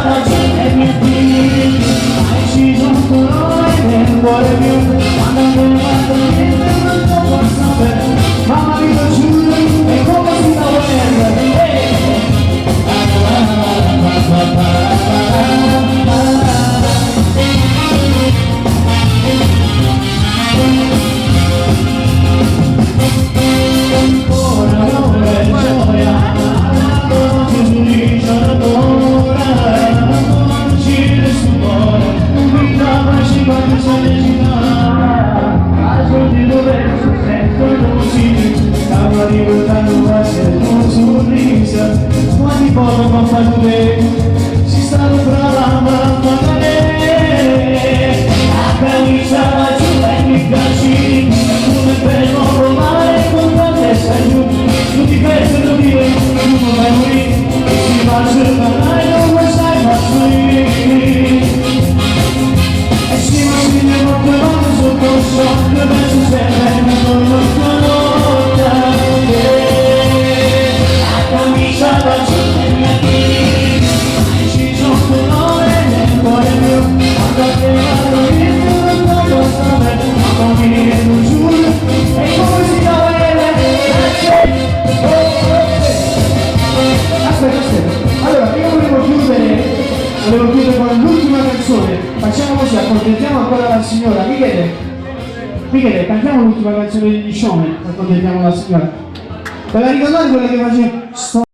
da giù e mi attiri, hai ucciso un colore nel cuore mio, quando mi guardo niente non lo posso sapere, mamma mi lo giuro, è come si la guerra. Quanti poco ma fa si stanno bravando a fare la camicia va giù e mi piaci come per non volare con la testa giù non ti penso dire tu non vai morire si va a cercare non vuoi sai faccio io e si ma si ne va per mano sotto il sole che penso sempre non lo conosco la camicia va giù e mi attiri hai ucciso un colore nel cuore mio quando te vado io non lo posso sapere mamma mia lo giuro e come si dovrebbe aspetta allora io volevo chiudere con l'ultima canzone facciamo così accontentiamo ancora la signora Michele cantiamo l'ultima canzone di Sciome accontentiamo la signora ve la ricordate quella che faceva